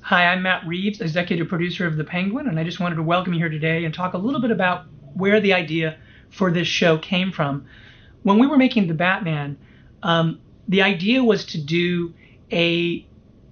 Hi, I'm Matt Reeves, executive producer of The Penguin, and I just wanted to welcome you here today and talk a little bit about where the idea for this show came from. When we were making The Batman, the idea was to do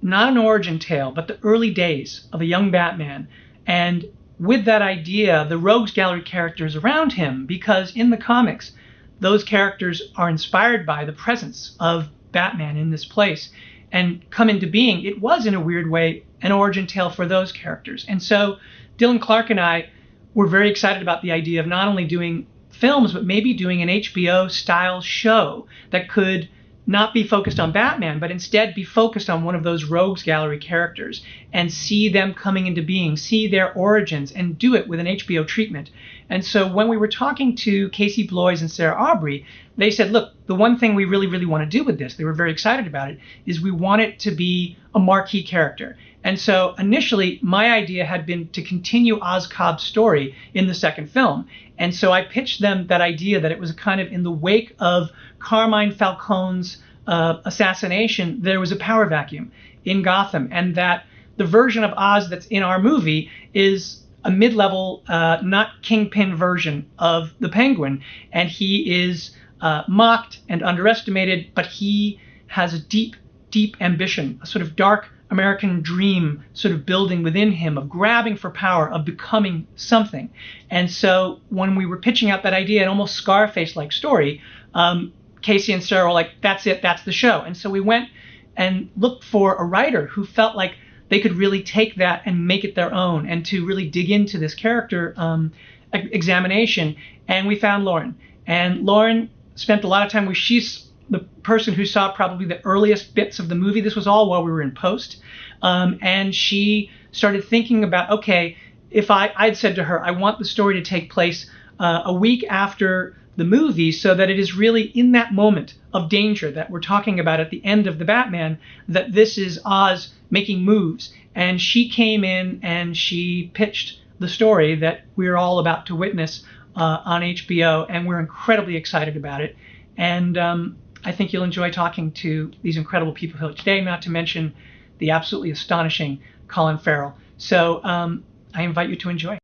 not an origin tale, but the early days of a young Batman. And with that idea, the rogues gallery characters around him, because in the comics, those characters are inspired by the presence of Batman in this place and come into being. It was, in a weird way, an origin tale for those characters. And so Dylan Clark and I were very excited about the idea of not only doing films, but maybe doing an HBO-style show that could not be focused on Batman, but instead be focused on one of those rogues gallery characters and see them coming into being, see their origins, and do it with an HBO treatment. And so when we were talking to Casey Bloys and Sarah Aubrey, they said, look, the one thing we really want to do with this, they were very excited about it, is we want it to be a marquee character. And so initially, my idea had been to continue Oz Cobb's story in the second film. And so I pitched them that idea that it was kind of in the wake of Carmine Falcone's assassination, there was a power vacuum in Gotham, and that the version of Oz that's in our movie is a mid-level, not kingpin version of the Penguin, and he is mocked and underestimated, but he has a deep ambition, a sort of dark American dream sort of building within him of grabbing for power, of becoming something. And so when we were pitching out that idea, an almost Scarface-like story, Casey and Sarah were like, that's it, that's the show. And so we went and looked for a writer who felt like they could really take that and make it their own and to really dig into this character examination. And we found Lauren. And Lauren spent a lot of time she's the person who saw probably the earliest bits of the movie. This was all while we were in post. And she started thinking about, okay, if I'd said to her, I want the story to take place a week after the movie so that it is really in that moment of danger that we're talking about at the end of The Batman, that this is Oz making moves. And she came in and she pitched the story that we're all about to witness on HBO, and we're incredibly excited about it. And I think you'll enjoy talking to these incredible people here today, not to mention the absolutely astonishing Colin Farrell. So I invite you to enjoy.